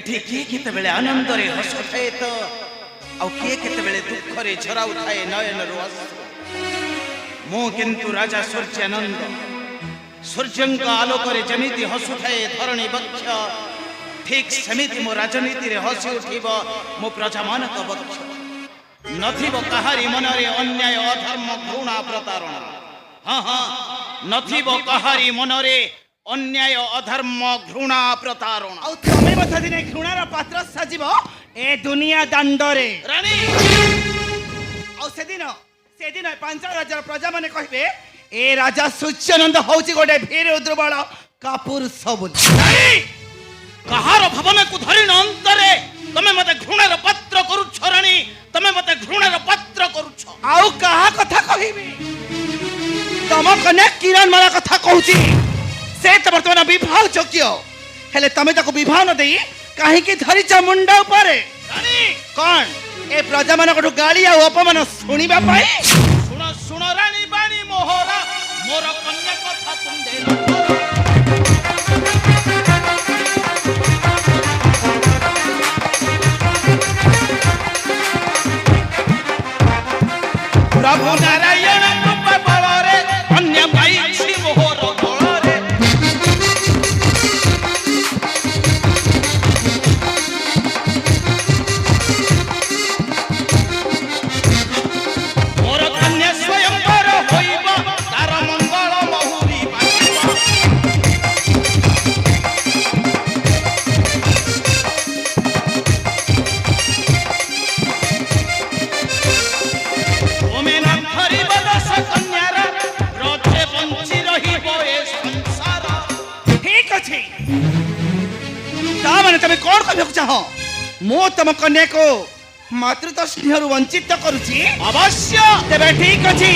एठी किए केतेबेले आनंद रे हसुथाए तो आउ किए केतेबेले दुख रे झराउथाए नयन रो मो किंतु राजा सूर्यानंद सूर्यंक आलोक रे जमिति हसुथाए धरणी वक्ष ठीक समिति मो राजनीति रे हसी उठिब मो प्रजा मानक वक्ष नथिब कहारी मनरे अन्याय अधर्म घृणा प्रतारणा हाँ हाँ नथिब कहारी मनरे अन्याय अधर्म घृणा प्रतारणा आउ तमे मथा दिने घृणार पात्र साजिब ए दुनिया दांडरे रानी आउ सेदिन पांच राजार प्रजा माने कहबे ए राजा सूर्यानंद होची गोटे भीर दुर्बल कापुरुष बोली कहार भवन को धरी अंतरे तमे मते घृणार पात्र करूछ रानी तमे मते घृणार पात्र करूछ आउ कहा कथा कहिबी तम कन्या किरण माला कथा कहूची से त वर्तमान विवाह योग्य हेले तमे ताको विवाह न देई काहे की धरी मुंडा ऊपर रानी कौन ए प्रजा मानक गाली आ अपमान सुनिबा पाई सुन सुन रानी बाणी मोहरा मोर कन्या कथा तुम दे प्रभु नारायण कृपा बलरे अन्य भाई छी मोहर बलरे मोर कन्या स्वयंवर होइबा तार मंगल महुरी बाजिबा तमे कौन कहबे चाहो मो तम कन्या को मातृत्व स्नेह वंचित करुची अवश्य तेबे ठीक अछि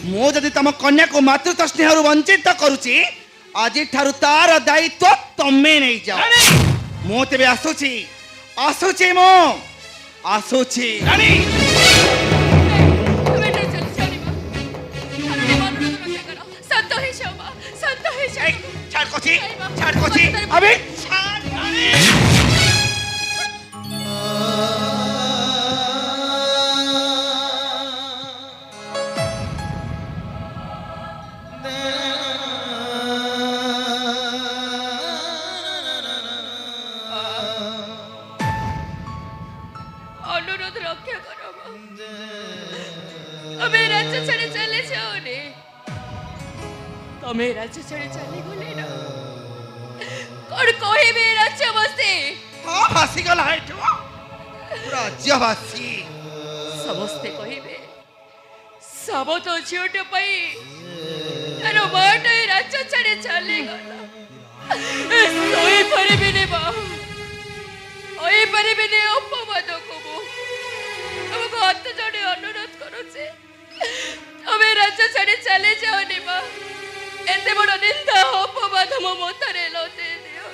मो जदि तम कन्या को मातृत्व स्नेह वंचित करुची आज ठारु तार दायित्व तमे नहीं जाओ मो तेबे आसुची आसुची मो आसुची रानी छाड़ कोची अबे अनुरोध रक्षा करो अबे राज्य छाड़ी चले जाओ तमे राज्य छाड़ी चली गले ना कौन कहबे राज्यवासी हां हसी गला है तो राज्यवासी समस्ते कहबे सब तो झूठ पई अरे बाटे राज्य छाड़ी चली गला सोई परिबिने बा ओई परिबिने अपवाद को अब हाथ जोड़े अनुरोध करो से अबे राज्य छाड़ी चले जाओ नी बा एते बड़ निंदा अपवाद मो मोतरे लोते दियो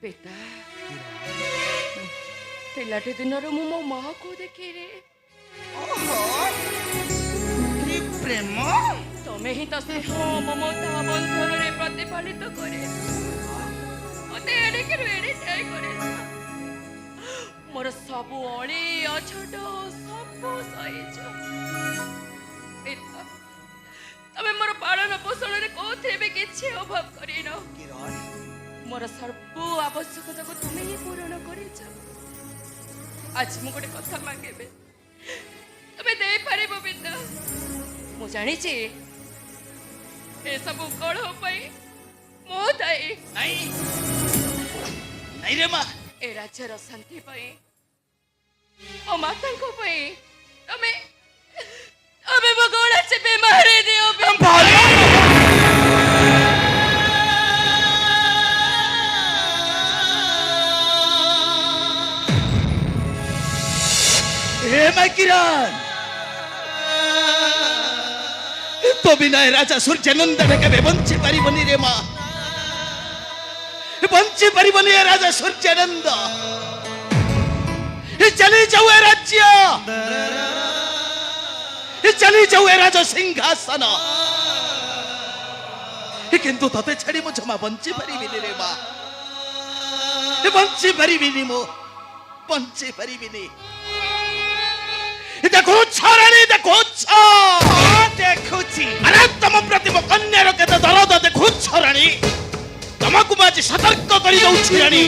पिता पिलाटे दिन मु मो माँ को देखी रे प्रेम तमें ही तो स्नेह ममता बंधन रे प्रतिफलित करे मते एडे के एडे ट्राई करे मोर सब अली अछट सब सहिच पिता तमें मोर पालन पोषण रे कोथे भी किछि अभाव करिनो मोर सर्व आवश्यकता को तुम्हें ही पूर्ण करिछ आज मु गोटे कथा मांगेबे तमे दे पारिबो पिता मु जानि छी ए सब कळ पई मो दाई नहीं नहीं रे मां ए राज्यर शांति पई ओ माता को पई तमे अबे बगोड़ा से बेमारी दियो हे मैं किरण तो बिना राजा सूर्यानंद के बंची पारिबनी रे मां बंची पारिबनी राजा सूर्यानंद चली जाऊ राज्य चली जाऊ राजा सिंहासन କିନ୍ତୁ ତତେ ଛାଡି ମୁଁ ଜମା ବଞ୍ଚି ପାରିବିନି ରେ ମା, ବଞ୍ଚି ପାରିବିନି, ମୁଁ ବଞ୍ଚି ପାରିବିନି। ଦେଖୁଛ ରାଣୀ, ଦେଖୁଛ, ଦେଖୁଛି। ଆରେ ତମ ପ୍ରତି ମୋ କନ୍ୟାର କେତେ ଦରଦ ଦେଖୁଛ ରାଣୀ। ତମକୁ ମୁଁ ଆଜି ସତର୍କ କରି ଦଉଛି ରାଣୀ,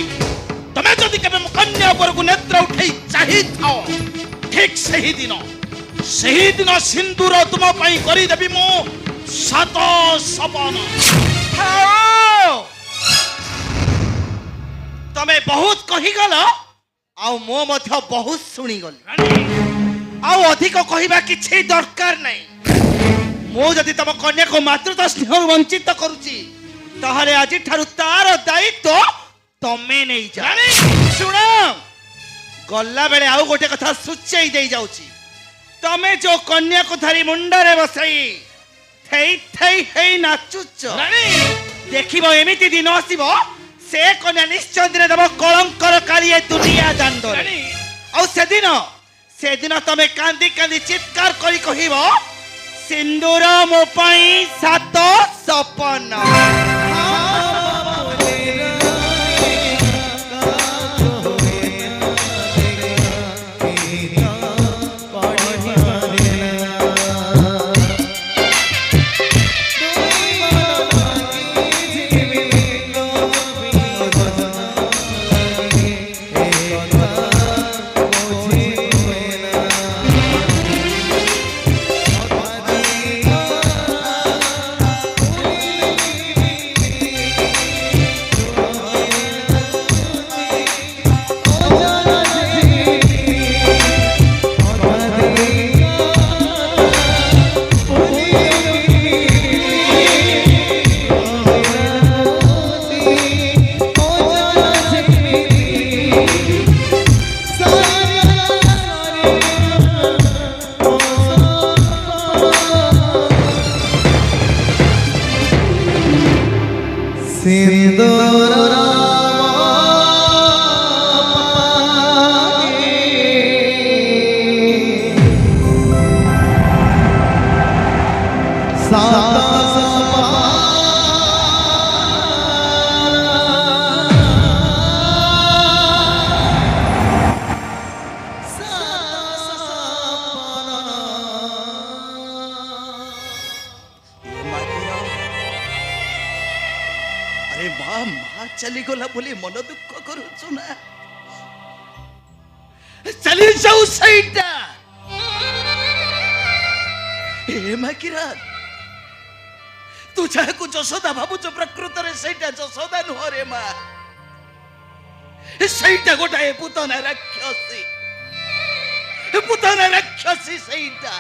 ତମେ ଯଦି କେବେ ମୋ କନ୍ୟା ଉପରକୁ ନେତ୍ର ଉଠେଇ ଚାହିଁଥାଅ, ଠିକ ସେହିଦିନ ସିନ୍ଦୁର ତୁମ ପାଇଁ କରିଦେବି ମୁଁ 7 ସପନ। ତମେ ବହୁତ କହିଗଲ, ଆଉ ମୁଁ ମଧ୍ୟ ବହୁତ ଶୁଣିଗଲି। ରାଣୀ ଆଉ ଅଧିକ କହିବା କିଛି ଦରକାର ନାହିଁ। ମୁଁ ଯଦି ତମ କନ୍ୟାକୁ ମାତୃତ୍ୱ ସ୍ନେହରୁ ବଞ୍ଚିତ କରୁଛି, ତାହେଲେ ଆଜିଠାରୁ ତାର ଦାୟିତ୍ୱ ତମେ ନେଇଯାଅ। ରାଣୀ ଶୁଣ, ଗଲା ବେଳେ ଆଉ ଗୋଟେ କଥା ସୂଚେଇ ଦେଇ ଯାଉଛି। ତମେ ଯୋଉ କନ୍ୟାକୁ ଧରି ମୁଣ୍ଡରେ ବସେଇ ଥେଇ ଥେଇ ହେଇ ନାଚୁଛ, ରାଣୀ ଦେଖିବ ଏମିତି ଦିନ ଆସିବ, ସେ କନ୍ୟା ନିଶ୍ଚୟ ଦିନେ ଦେବ କଳଙ୍କର କାଳି ଏ ଦୁନିଆ ଦାଣ୍ଡରେ। ରାଣୀ ଆଉ ସେଦିନ ତମେ କାନ୍ଦି କାନ୍ଦି ଚିତ୍କାର କରି କହିବ, ସିନ୍ଦୁର ମୋ ପାଇଁ 7 ସପନ। আরে মা, মা চালিগলা বলে মন দুঃখ করুଛୁ না, চালি যাও সেইটা। ଏ ମା କିରାତ, ତୁ ଯାହାକୁ ଯଶୋଦା ଭାବୁଛୁ ପ୍ରକୃତରେ ସେଇଟା ଯଶୋଦା ନୁହଁ ରେ ମା, ସେଇଟା ଗୋଟାଏ ପୁତନା ରାକ୍ଷସୀ, ସେଇଟା।